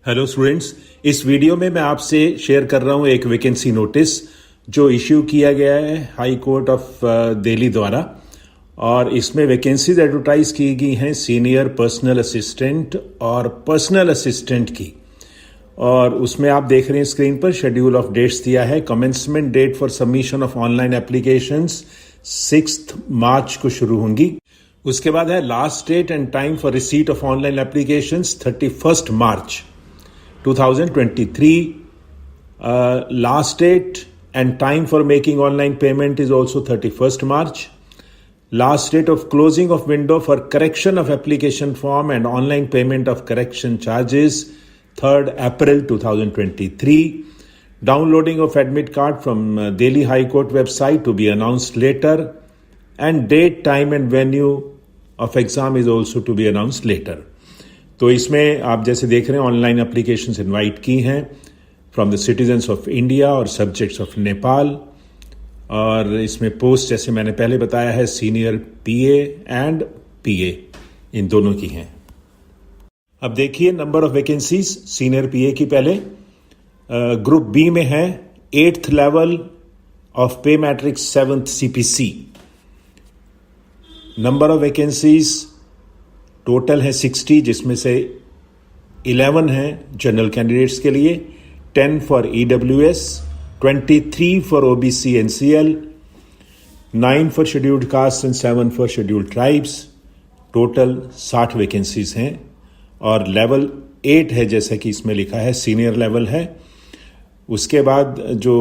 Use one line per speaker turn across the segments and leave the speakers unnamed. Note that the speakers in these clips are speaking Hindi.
हेलो स्टूडेंट्स, इस वीडियो में मैं आपसे शेयर कर रहा हूं एक वैकेंसी नोटिस जो इश्यू किया गया है हाई कोर्ट ऑफ दिल्ली द्वारा। और इसमें वैकेंसीज एडवर्टाइज की गई हैं सीनियर पर्सनल असिस्टेंट और पर्सनल असिस्टेंट की। और उसमें आप देख रहे हैं स्क्रीन पर शेड्यूल ऑफ डेट्स दिया है। Commencement date for submission of online applications 6 मार्च को शुरू होंगी। उसके बाद है last date and time for receipt of online applications 31 March 2023. Last date and time for making online payment is also 31st March. Last date of closing of window for correction of application form and online payment of correction charges 3rd April 2023. Downloading of admit card from Delhi High Court website to be announced later, and date, time and venue of exam is also to be announced later. तो इसमें आप जैसे देख रहे हैं ऑनलाइन एप्लीकेशंस इनवाइट की हैं from the citizens of India और सब्जेक्ट्स ऑफ नेपाल। और इसमें पोस्ट जैसे मैंने पहले बताया है सीनियर पीए एंड पीए इन दोनों की हैं। अब देखिए नंबर ऑफ वैकेंसीज सीनियर पीए की। पहले ग्रुप बी में है 8th level of pay matrix 7th CPC। Number of vacancies total है 60, जिसमें से 11 हैं जनरल कैंडिडेट्स के लिए, 10 for EWS, 23 for OBC NCL, 9 for scheduled caste and 7 for scheduled tribes. Total 60 vacancies हैं। और लेवल 8 है जैसा कि इसमें लिखा है, सीनियर लेवल है। उसके बाद जो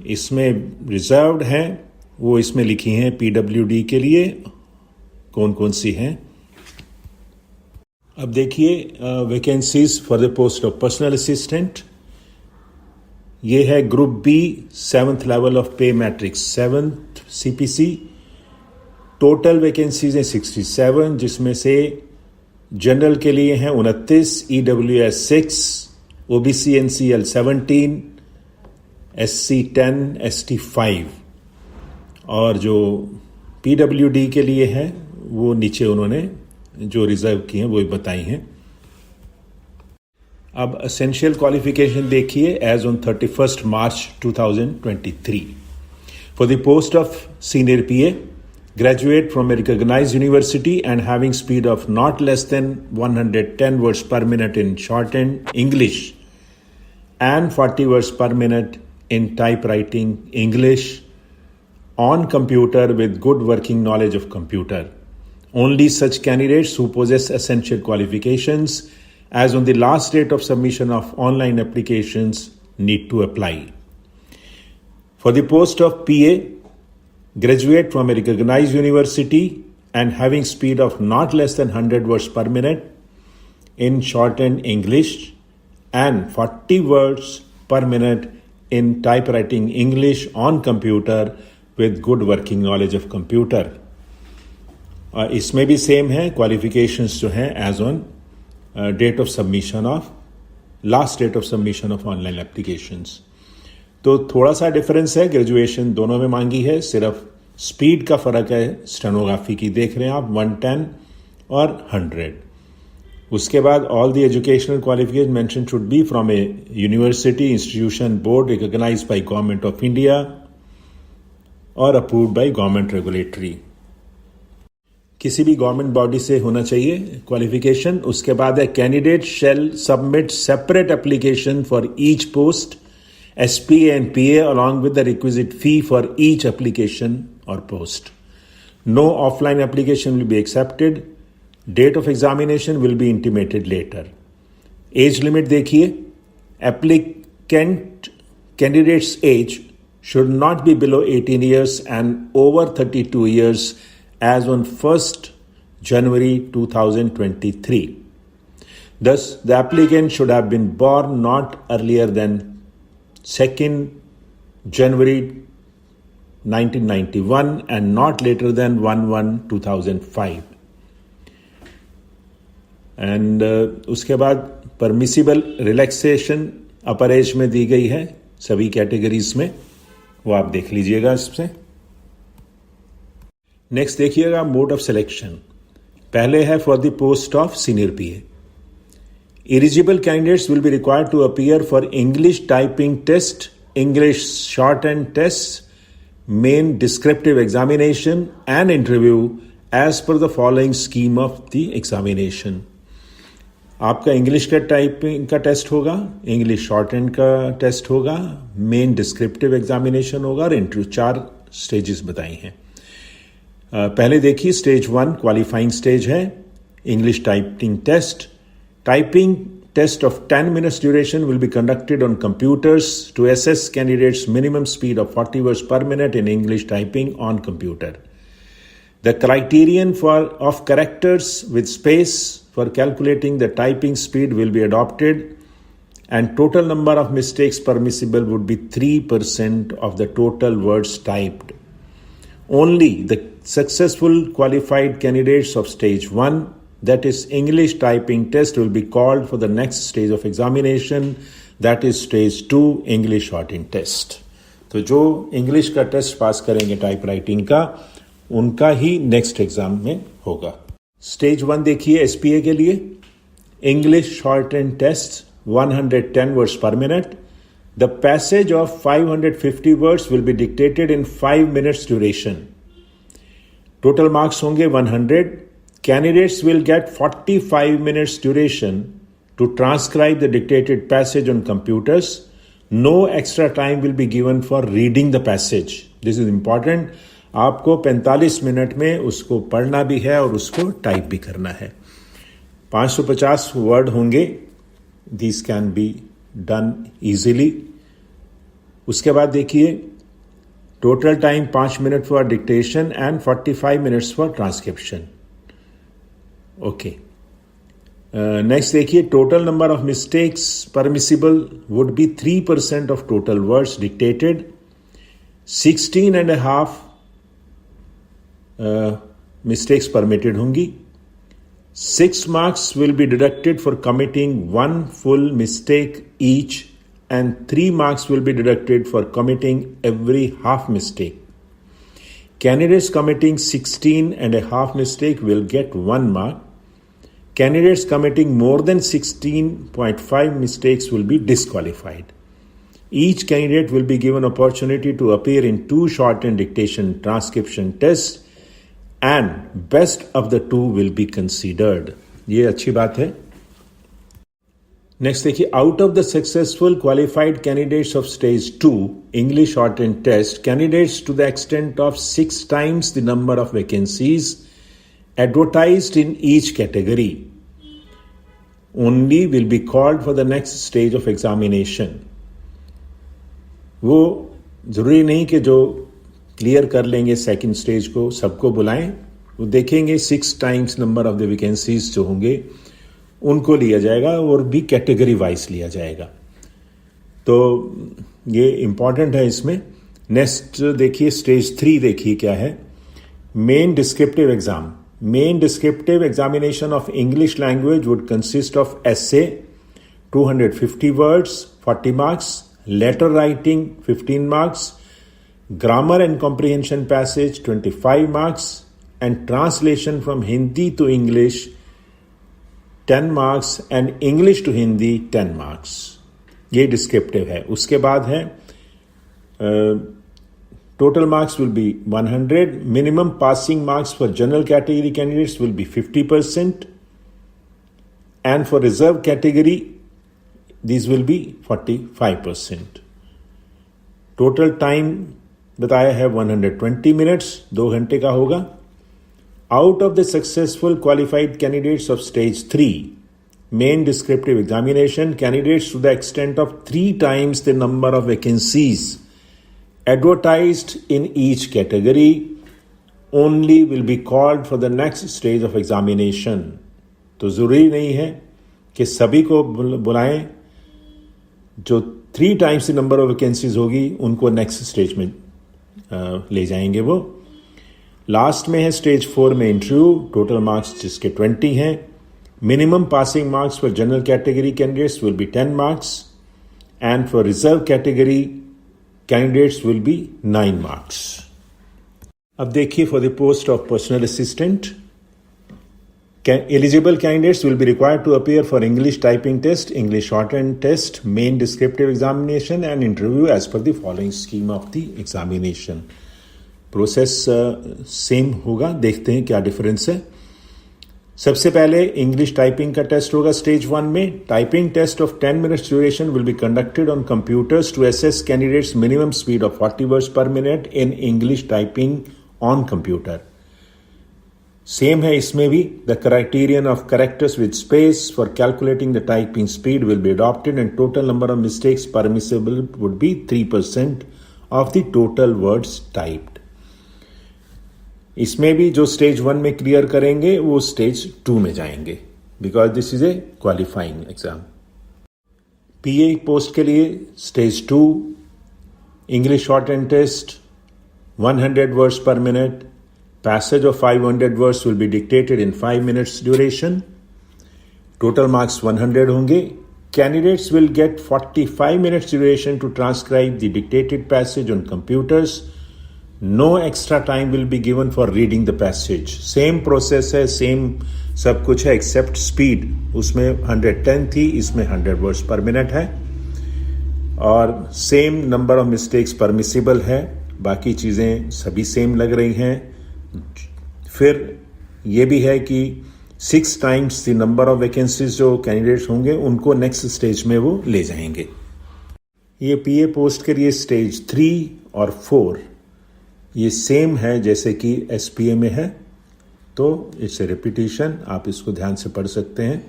इसमें रिजर्व्ड हैं वो इसमें लिखी हैं PWD के लिए कौन कौन सी हैं। अब देखिए vacancies for the post of personal assistant. ये है group B 7th level of pay matrix 7th CPC। Total vacancies हैं 67, जिसमें से जनरल के लिए हैं 29, EWS 6, OBC NCL 17, SC 10, ST 5। और जो PWD के लिए है वो नीचे उन्होंने जो रिजर्व की हैं वो बताई हैं। अब एसेंशियल क्वालिफिकेशन देखिए age on 31 March 2023 for the post of senior PA, graduate from a recognised university and having speed of not less than 110 words per minute in short and English and 40 words per minute in typewriting English on computer with good working knowledge of computer. Only such candidates who possess essential qualifications as on the last date of submission of online applications need to apply. For the post of PA, graduate from a recognized university and having speed of not less than 100 words per minute in shorthand English and 40 words per minute in typewriting English on computer with good working knowledge of computer. इसमें भी सेम है क्वालिफिकेशंस जो हैं age on date of submission of last date of submission of online applications. तो थोड़ा सा डिफरेंस है, ग्रेजुएशन दोनों में मांगी है, सिर्फ स्पीड का फर्क है। स्टेनोग्राफी की देख रहे हैं आप 110 और 100। उसके बाद all the educational qualification mention should be from a university institution board recognised by government of India और अप्रूव्ड बाय गवर्नमेंट रेगुलेटरी। किसी भी गवर्नमेंट बॉडी से होना चाहिए क्वालिफिकेशन। उसके बाद है candidate shell submit separate application for each post SPA and PA along with the requisite fee for each application or post. No offline application will be accepted. Date of examination will be intimated later. Age limit देखिए, candidate's age should not be below 18 years and over 32 years as on 1st January 2023. Thus, the applicant should have been born not earlier than 2nd January 1991 and not later than 1/1/2005. And उसके बाद परमिसिबल रिलैक्सेशन अपर एज में दी गई है सभी कैटेगरीज में, वो आप देख लीजिएगा इससे। नेक्स्ट देखिएगा मोड ऑफ सिलेक्शन। पहले है for the post of senior PA. Eligible candidates will be required to appear for English typing test, English shorthand tests, main descriptive examination and interview as per the following scheme of the examination. आपका इंग्लिश का टाइपिंग का टेस्ट होगा, इंग्लिश शॉर्टहैंड का टेस्ट होगा, मेन डिस्क्रिप्टिव एग्जामिनेशन होगा और इंटरव्यू। 4 स्टेजेस बताई हैं। पहले देखिए स्टेज 1 क्वालिफाइंग स्टेज है, English typing test. Typing test of 10 minutes duration will be conducted on computers to assess candidates' minimum speed of 40 words per minute in English typing on computer. The criterion of characters with space for calculating the typing speed will be adopted, and total number of mistakes permissible would be 3% of the total words typed. Only the successful qualified candidates of stage 1, that is English typing test, will be called for the next stage of examination, that is stage 2 English shorthand test. तो जो इंग्लिश का टेस्ट पास करेंगे टाइप राइटिंग का, उनका ही नेक्स्ट एग्जाम में होगा। स्टेज 1 देखिए एसपीए के लिए, English shorthand test 110 words per minute. The passage of 550 words will be dictated in 5 minutes duration. Total marks होंगे 100। Candidates will get 45 minutes duration to transcribe the dictated passage on computers. No extra time will be given for reading the passage. This is important. आपको 45 मिनट में उसको पढ़ना भी है और उसको टाइप भी करना है। 550 वर्ड होंगे। These can be done easily. उसके बाद देखिए total time 5 minute for dictation and 45 minutes for transcription. Okay, next देखिए total number of mistakes permissible would be 3% of total words dictated. 16.5 mistakes permitted होंगी। 6 marks will be deducted for committing 1 full mistake each and 3 marks will be deducted for committing every half mistake. Candidates committing 16.5 mistake will get 1 mark. Candidates committing more than 16.5 mistakes will be disqualified. Each candidate will be given opportunity to appear in 2 shorthand dictation transcription tests and best of the 2 will be considered. ये अच्छी बात है। नेक्स्ट देखिए, out of the successful qualified candidates of stage 2 English shorthand test, candidates to the extent of 6 times the number of vacancies advertised in each category only will be called for the next stage of examination. वो जरूरी नहीं कि जो क्लियर कर लेंगे सेकंड स्टेज को सबको बुलाएं, वो देखेंगे 6 times number of the vacancies जो होंगे उनको लिया जाएगा और भी कैटेगरी वाइज लिया जाएगा। तो ये इंपॉर्टेंट है इसमें। नेक्स्ट देखिए स्टेज 3 देखिए क्या है, main descriptive exam. Main descriptive examination of English language would consist of essay 250 words 40 marks, letter writing 15 marks, grammar and comprehension passage 25 marks and translation from Hindi to English 10 marks and English to Hindi 10 marks. ये डिस्क्रिप्टिव है। उसके बाद है total marks will be 100. Minimum passing marks for general category candidates will be 50% and for reserve category this will be 45%. Total time बताया है 120 मिनट्स, 2 घंटे का होगा। Out of the successful qualified candidates of stage 3, main descriptive examination, candidates to the extent of 3 times the number of vacancies advertised in each category only will be called for the next stage of examination. तो जरूरी नहीं है कि सभी को बुलाएं, जो 3 times the number of vacancies होगी उनको नेक्स्ट स्टेज में ले जाएंगे वो। लास्ट में है स्टेज 4 में इंटरव्यू, टोटल मार्क्स जिसके 20 हैं। Minimum passing marks for general category candidates will B 10 marks and for reserve category candidates will B 9 marks. अब देखिए for the post of personal assistant, Eligible candidates will be required to appear for English typing test, English shorthand test, main descriptive examination and interview as per the following scheme of the examination. Process same होगा, देखते हैं क्या डिफरेंस है. सबसे पहले इंग्लिश टाइपिंग का टेस्ट होगा स्टेज 1 में. Typing test of 10 minutes duration will be conducted on computers to assess candidates minimum speed of 40 words per minute in English typing on computer. Same है इसमें भी. The criterion of characters with space for calculating the typing speed will be adopted and total number of mistakes permissible would be 3% of the total words typed. इसमें भी जो स्टेज 1 में क्लियर करेंगे वो स्टेज 2 में जाएंगे, because this is a qualifying exam. PA post के लिए stage 2 English shorthand test 100 words per minute. Passage of 500 words will be dictated in 5 minutes duration. Total marks 100 होंगे. Candidates will get 45 minutes duration to transcribe the dictated passage on computers. No extra time will be given for reading the passage. Same process है, same सब कुछ है except speed. उसमें 110 थी, इसमें 100 words per minute है. और same number of mistakes permissible है. बाकी चीज़ें सभी सेम लग रही हैं. फिर ये भी है कि 6 times the number of vacancies जो कैंडिडेट्स होंगे उनको नेक्स्ट स्टेज में वो ले जाएंगे. ये पीए पोस्ट के लिए स्टेज 3 और 4 ये सेम है जैसे कि एसपीए में है, तो इट्स ए रिपीटिशन. आप इसको ध्यान से पढ़ सकते हैं.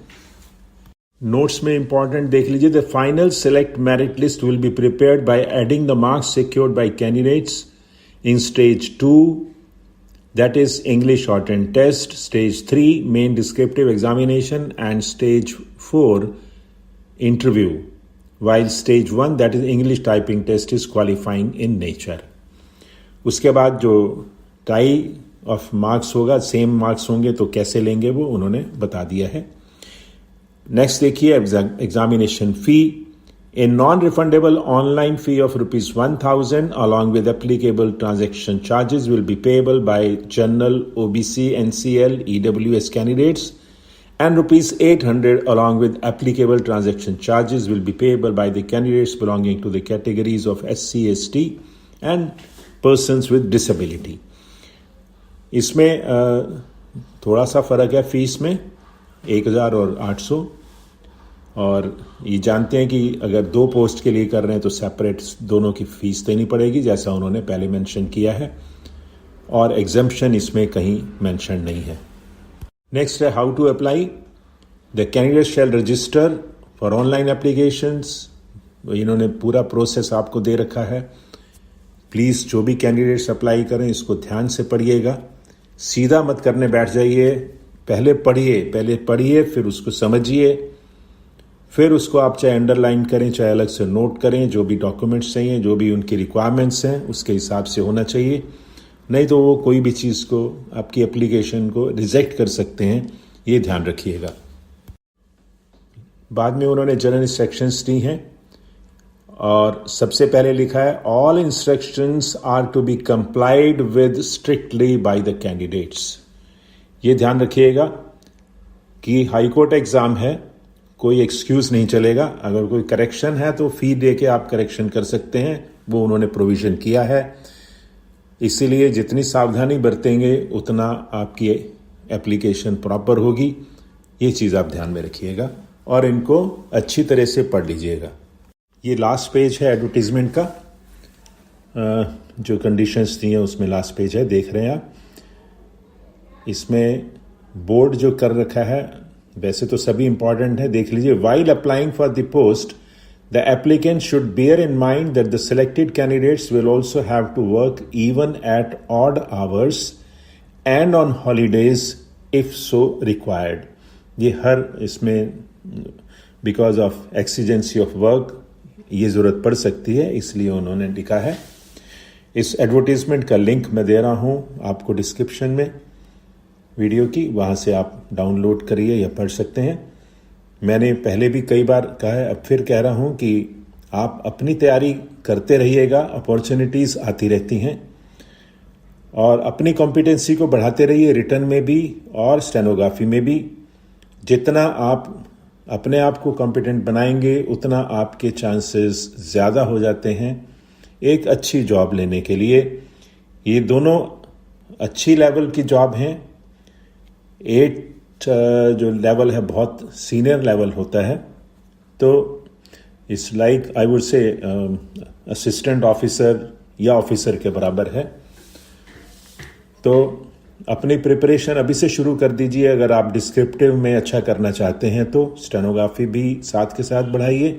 नोट्स में इंपॉर्टेंट देख लीजिए. The final select merit list will be prepared by adding the marks secured by candidates in stage 2, that is English shorthand test, stage 3 main descriptive examination and stage 4 interview, while stage 1 that is English typing test is qualifying in nature. उसके बाद जो टाई ऑफ मार्क्स होगा, सेम मार्क्स होंगे तो कैसे लेंगे वो उन्होंने बता दिया है. नेक्स्ट देखिए examination fee. A non-refundable online fee of rupees 1,000 along with applicable transaction charges will be payable by general OBC, NCL, EWS candidates, and rupees 800 along with applicable transaction charges will be payable by the candidates belonging to the categories of SC, ST and persons with disability. इसमें थोड़ा सा फर्क है फीस में, 1,000 और 800. और ये जानते हैं कि अगर 2 पोस्ट के लिए कर रहे हैं तो सेपरेट दोनों की फीस देनी पड़ेगी, जैसा उन्होंने पहले मेंशन किया है. और एग्जम्पशन इसमें कहीं मेंशन नहीं है. नेक्स्ट है how to apply. The candidate shall register for online applications. इन्होंने पूरा प्रोसेस आपको दे रखा है. प्लीज़ जो भी कैंडिडेट्स अप्लाई करें इसको ध्यान से पढ़िएगा. सीधा मत करने बैठ जाइए. पहले पढ़िए फिर उसको समझिए, फिर उसको आप चाहे अंडरलाइन करें चाहे अलग से नोट करें. जो भी डॉक्यूमेंट्स चाहिए, जो भी उनकी रिक्वायरमेंट्स हैं उसके हिसाब से होना चाहिए. नहीं तो वो कोई भी चीज़ को आपकी एप्लीकेशन को रिजेक्ट कर सकते हैं, ये ध्यान रखिएगा. बाद में उन्होंने जनरल इंस्ट्रक्शंस दी हैं और सबसे पहले लिखा है all instructions are to be complied with strictly by the candidates. ये ध्यान रखिएगा कि हाईकोर्ट एग्जाम है, कोई एक्सक्यूज नहीं चलेगा. अगर कोई करेक्शन है तो फी दे के आप करेक्शन कर सकते हैं, वो उन्होंने प्रोविजन किया है. इसीलिए जितनी सावधानी बरतेंगे उतना आपकी एप्लीकेशन प्रॉपर होगी. ये चीज़ आप ध्यान में रखिएगा और इनको अच्छी तरह से पढ़ लीजिएगा. ये लास्ट पेज है एडवर्टीजमेंट का. जो कंडीशंस दी हैं उसमें लास्ट पेज है, देख रहे हैं आप. इसमें बोर्ड जो कर रखा है वैसे तो सभी इंपॉर्टेंट है, देख लीजिए. While applying for the post the applicant should bear in mind that the selected candidates will also have to work even at odd hours and on holidays if so required. ये हर इसमें because of exigency of work ये ज़रूरत पड़ सकती है, इसलिए उन्होंने लिखा है. इस एडवर्टीजमेंट का लिंक मैं दे रहा हूँ आपको डिस्क्रिप्शन में वीडियो की, वहाँ से आप डाउनलोड करिए या पढ़ सकते हैं. मैंने पहले भी कई बार कहा है, अब फिर कह रहा हूँ कि आप अपनी तैयारी करते रहिएगा. अपॉर्चुनिटीज़ आती रहती हैं और अपनी कॉम्पिटेंसी को बढ़ाते रहिए, रिटर्न में भी और स्टेनोग्राफी में भी। जितना आप अपने आप को कॉम्पिटेंट बनाएंगे उतना आपके चांसेस ज़्यादा हो जाते हैं एक अच्छी जॉब लेने के लिए। ये दोनों अच्छी लेवल की जॉब हैं। 8 जो लेवल है बहुत सीनियर लेवल होता है, तो it's like I would say assistant officer या ऑफिसर के बराबर है। तो अपनी प्रिपरेशन अभी से शुरू कर दीजिए। अगर आप डिस्क्रिप्टिव में अच्छा करना चाहते हैं तो स्टेनोग्राफी भी साथ के साथ बढ़ाइए,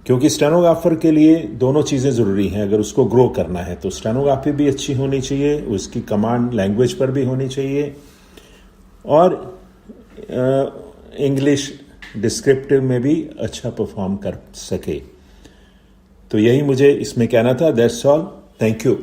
क्योंकि स्टेनोग्राफर के लिए दोनों चीज़ें ज़रूरी हैं। अगर उसको ग्रो करना है तो स्टेनोग्राफी भी अच्छी होनी चाहिए, उसकी कमांड लैंग्वेज पर भी होनी चाहिए, और इंग्लिश डिस्क्रिप्टिव में भी अच्छा परफॉर्म कर सके। तो यही मुझे इसमें कहना था। That's all, thank you.